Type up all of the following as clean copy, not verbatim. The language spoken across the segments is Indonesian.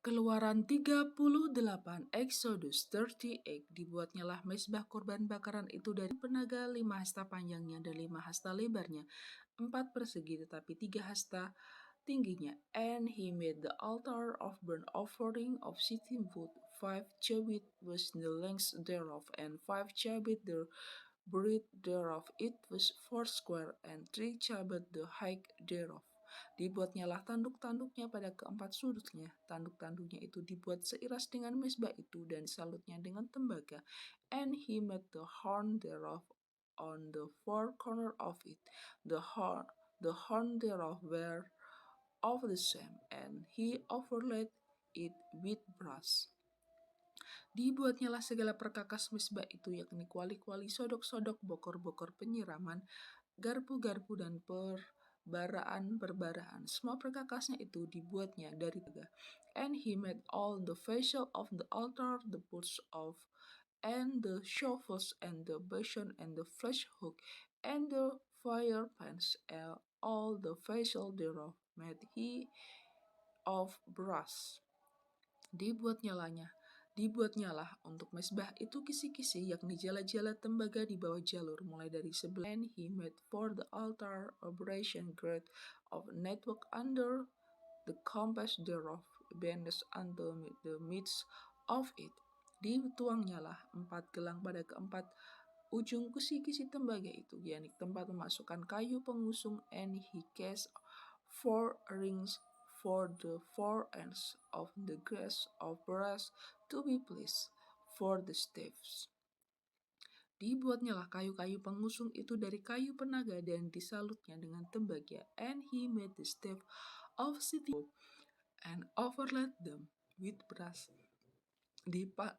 Keluaran 38, Exodus 38, dibuatnya lah mezbah korban bakaran itu dari penaga 5 hasta panjangnya dan 5 hasta lebarnya, 4 persegi tetapi 3 hasta tingginya. And he made the altar of burnt offering of shittim wood. 5 cubit was the length thereof, and 5 cubit the breadth thereof. It was 4 square, and 3 cubit the height thereof. Dibuatnya lah tanduk-tanduknya pada keempat sudutnya. Tanduk-tanduknya itu dibuat seiras dengan mezbah itu dan salutnya dengan tembaga. And he made the horn thereof on the four corner of it. The horn thereof were of the same, and he overlaid it with brass. Dibuatnya lah segala perkakas mezbah itu, yakni kuali-kuali, sodok-sodok, bokor-bokor penyiraman, garpu-garpu, dan perbaraan. Semua perkakasnya itu dibuatnya dari tembaga. And he made all the vessel of the altar, the pots of, and the shovels, and the basin, and the flesh hook, and the fire pans, and all the vessel thereof made he of brass. Dibuatnyalah untuk mezbah itu kisi-kisi, yakni jala-jala tembaga di bawah jalur, mulai dari sebelah. And he made for the altar a brazen grate of network under the compass thereof, bands unto the midst of it. Dituangnyalah 4 gelang pada keempat ujung kisi-kisi tembaga itu, yakni tempat memasukkan kayu pengusung. And he cast 4 rings for the 4 ends of the grass of brass to be placed for the staves. Dibuatnyalah kayu-kayu pengusung itu dari kayu penaga dan disalutnya dengan tembaga. And he made the staff of shittim wood and overlaid them with brass.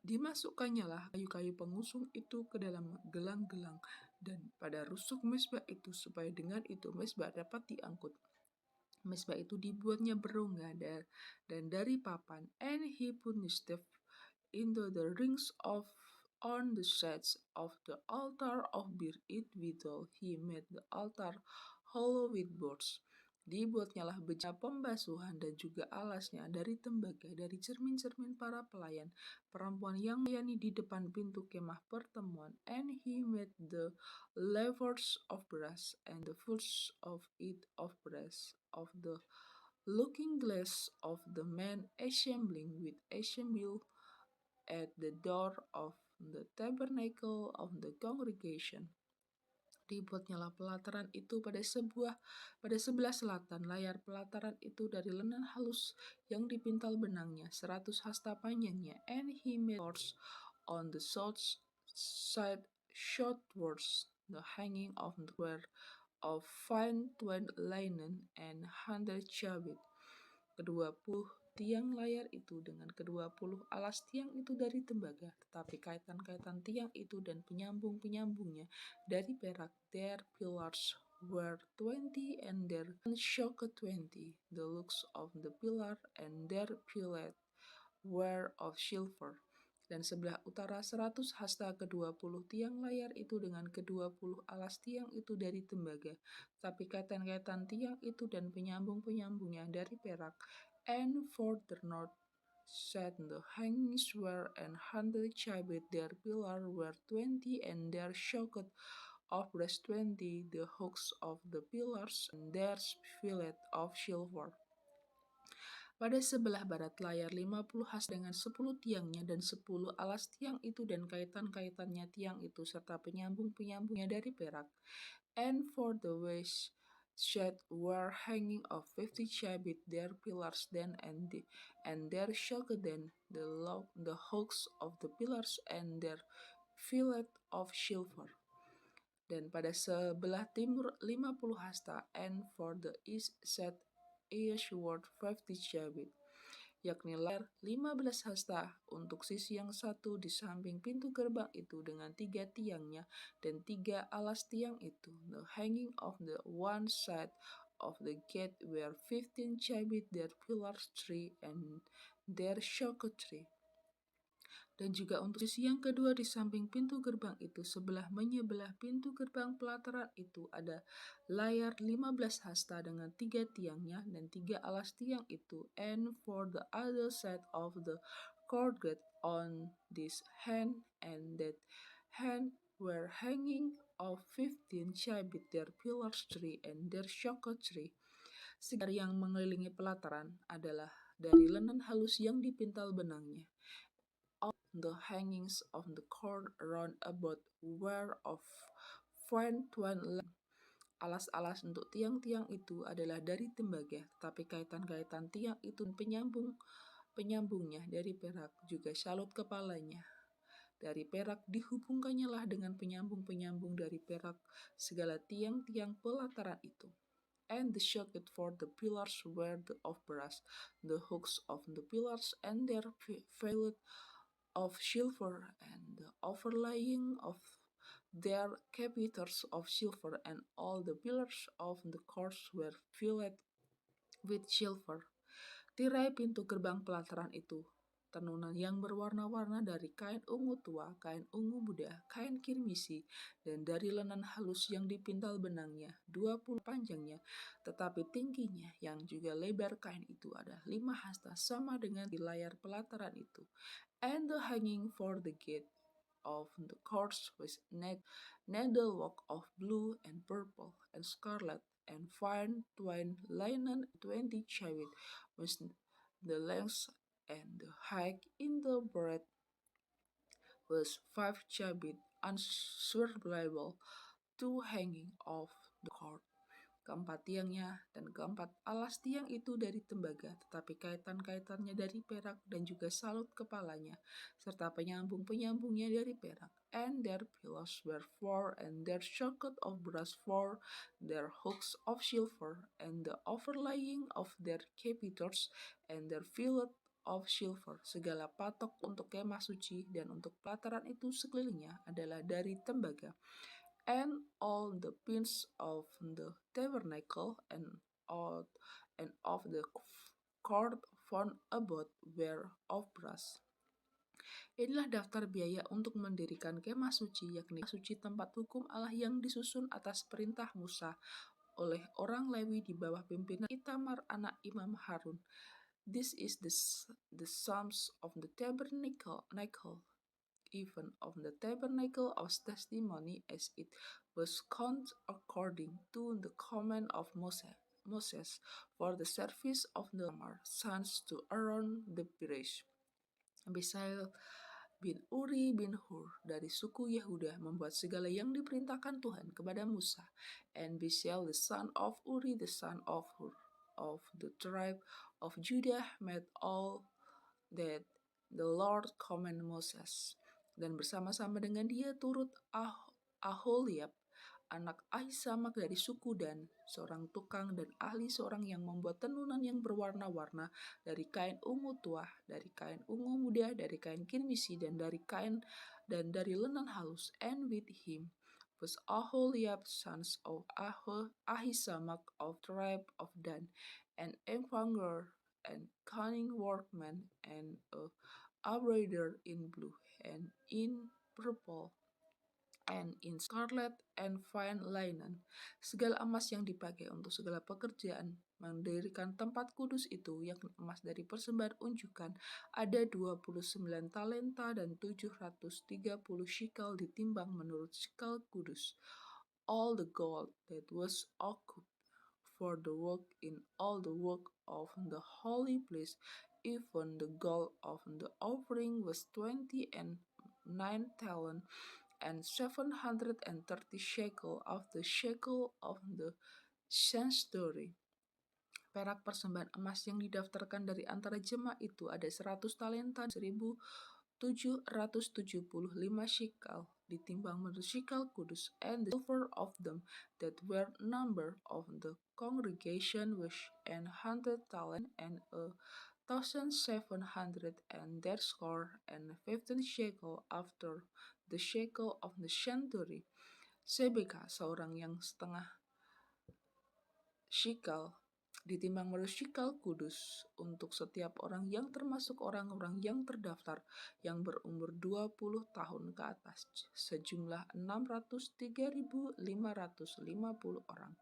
Dimasukkannya lah kayu-kayu pengusung itu ke dalam gelang-gelang dan pada rusuk mezbah itu, supaya dengan itu mezbah dapat diangkut. Mezbah itu dibuatnya berongga dan dari papan. And he put the staff into the rings of on the sides of the altar of beer it withal. He made the altar hollow with boards. Dibuatnyalah beja pembasuhan dan juga alasnya dari tembaga, dari cermin-cermin para pelayan perempuan yang melayani di depan pintu kemah pertemuan. And he made the levers of brass, and the foots of it of brass, of the looking glass of the men assembling with assemble at the door of the tabernacle of the congregation. Dibuatnyalah pelataran itu pada sebelah selatan. Layar pelataran itu dari lenan halus yang dipintal benangnya, 100 hasta panjangnya. And he made doors on the south side southwards. The hanging of the were of fine twined linen and 100 cubit. 20 tiang layar itu dengan ke-20 alas tiang itu dari tembaga, tetapi kaitan-kaitan tiang itu dan penyambung-penyambungnya dari perak. Their pillars were 20 and their socket 20. The looks of the pillar and their pillet were of silver. Dan sebelah utara 100 hasta ke-20 tiang layar itu dengan ke-20 alas tiang itu dari tembaga, tapi kaitan-kaitan tiang itu dan penyambung-penyambungnya dari perak. And for the north side the hangings were 100 cubit, their pillar were 20, and their socket of brass 20, the hooks of the pillars, and their fillet of silver. Pada sebelah barat layar 50 has dengan 10 tiangnya dan 10 alas tiang itu dan kaitan-kaitannya tiang itu serta penyambung-penyambungnya dari perak. And for the west side were hanging of 50 cubit, their pillars then and their socket then, the hooks of the pillars and their fillet of silver. Dan pada sebelah timur 50 hasta. And for the east side eastward 50 cubit, yakni layar 15 hasta untuk sisi yang satu di samping pintu gerbang itu dengan 3 tiangnya dan 3 alas tiang itu. The hanging of the one side of the gate were 15 cubit, their pillars 3 and their socket 3. Dan juga untuk sisi yang kedua di samping pintu gerbang itu, sebelah menyebelah pintu gerbang pelataran itu ada layar 15 hasta dengan 3 tiangnya dan 3 alas tiang itu. And for the other side of the court gate on this hand and that hand were hanging of 15 cubit their pillars tree and their socket tree. Segar yang mengelilingi pelataran adalah dari linen halus yang dipintal benangnya. The hangings of the court round about were of fine twine linen. Alas-alas untuk tiang-tiang itu adalah dari tembaga, tapi kaitan-kaitan tiang itu penyambungnya dari perak, juga salut kepalanya dari perak, dihubungkannya lah dengan penyambung-penyambung dari perak segala tiang-tiang pelataran itu. And the socket for the pillars were of brass, the hooks of the pillars and their fillets of silver, and the overlaying of their capiters of silver, and all the pillars of the courts were filled with silver. Tirai pintu gerbang pelataran itu tenunan yang berwarna-warna dari kain ungu tua, kain ungu muda, kain kirmisi, dan dari linen halus yang dipintal benangnya, 20 panjangnya, tetapi tingginya yang juga lebar kain itu ada 5 hasta sama dengan di layar pelataran itu. And the hanging for the gate of the courts was needlework of blue and purple and scarlet and fine twine linen 20 cubit was the length, and the height in the breadth was 5 cubit, unswervable, two hanging of the court. Keempat tiangnya dan keempat alas tiang itu dari tembaga, tetapi kaitan-kaitannya dari perak dan juga salut kepalanya, serta penyambung-penyambungnya dari perak. And their pillars were 4, and their socket of brass 4, their hooks of silver, and the overlaying of their capiters, and their fillet of silver. Segala patok untuk kemah suci dan untuk pelataran itu sekelilingnya adalah dari tembaga. And all the pins of the tabernacle and of the court found about were of brass. Inilah daftar biaya untuk mendirikan kemah suci, yakni suci tempat hukum Allah yang disusun atas perintah Musa oleh orang Lewi di bawah pimpinan Itamar anak Imam Harun. This is the sums of the tabernacle, even of the tabernacle of testimony, as it was counted according to the command of Moses for the service of the sons to Aaron the priest. Bisail bin Uri bin Hur dari suku Yehuda membuat segala yang diperintahkan Tuhan kepada Musa. And Bisail the son of Uri the son of Hur of the tribe of Judah made all that the Lord commanded Moses. Dan bersama-sama dengan dia turut Aholiab, anak Ahisamak dari suku Dan, seorang tukang dan ahli, seorang yang membuat tenunan yang berwarna-warna dari kain ungu tua, dari kain ungu muda, dari kain kirmisi, dan dari kain dan dari linen halus. And with him was Aholiab, sons of Ahisamak of tribe of Dan, an evanger and cunning workman, and a embroidered in blue and in purple and in scarlet and fine linen. Segala emas yang dipakai untuk segala pekerjaan mendirikan tempat kudus itu, yakni emas dari persembahan unjukan, ada 29 talenta dan 730 shekel ditimbang menurut shekel kudus. All the gold that was occupied for the work in all the work of the holy place, even the gold of the offering was 29 talent and 730 shekel of the shekel of the sanctuary. Perak persembahan emas yang didaftarkan dari antara jemaah itu ada 100 talenta, 1.775 shekel ditimbang menurut shekel kudus, and the silver of them that were number of the congregation was 100 talent and 1,700 and their score and 15 shekel after the shekel of the sanctuary. Sebeka, seorang yang setengah shekel ditimbang menurut Shikal Kudus untuk setiap orang yang termasuk orang-orang yang terdaftar yang berumur 20 tahun ke atas sejumlah 603.550 orang.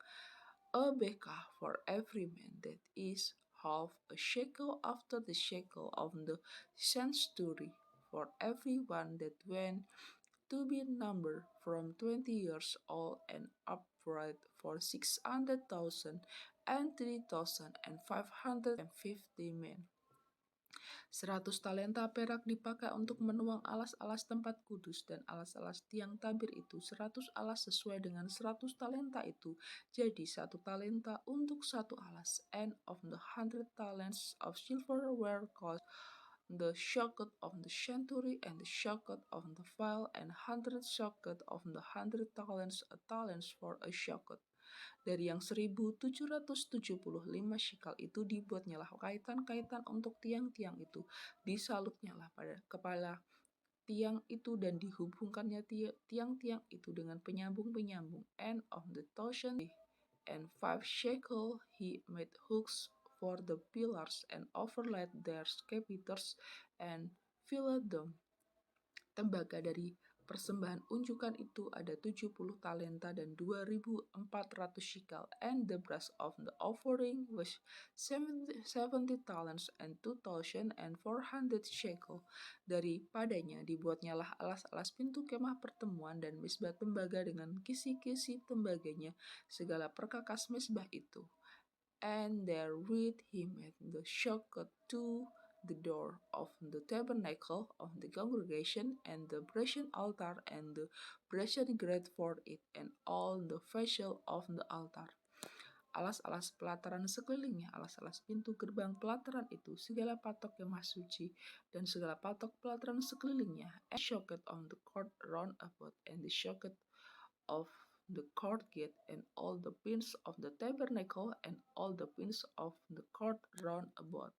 A bekah for every man, that is half a shekel after the shekel of the century, for every one that went to be numbered from 20 years old and upright, for 600,000 and 3,550 men. 100 talenta perak dipakai untuk menuang alas-alas tempat kudus dan alas-alas tiang tabir itu. 100 alas sesuai dengan 100 talenta itu jadi 1 talenta untuk 1 alas. And of the 100 talents of silver were cost the shekel of the century and the shekel of the file and 100 shekel of the 100 talents, a talents for a shekel. Dari yang 1.775 shikal itu dibuatnyalah kaitan-kaitan untuk tiang-tiang itu. Disalutnyalah pada kepala tiang itu dan dihubungkannya tiang-tiang itu dengan penyambung-penyambung. And of the 1,005 shekel he made hooks for the pillars and overlaid their capiters and filled them. Tembaga dari persembahan unjukan itu ada 70 talenta dan 2.400 shikal, and the brass of the offering was 70 talents and 2,400 shekel. Daripadanya dibuatnyalah alas-alas pintu kemah pertemuan dan mesbah tembaga dengan kisi-kisi tembaganya, segala perkakas mesbah itu. And therewith he made the shekel to the door of the tabernacle of the congregation, and the brazen altar, and the brazen grate for it, and all the vessel of the altar. Alas-alas pelataran sekelilingnya, alas-alas pintu gerbang pelataran itu, segala patok kemah suci, dan segala patok pelataran sekelilingnya, and the socket of the court round about, and the socket of the court gate, and all the pins of the tabernacle, and all the pins of the court round about.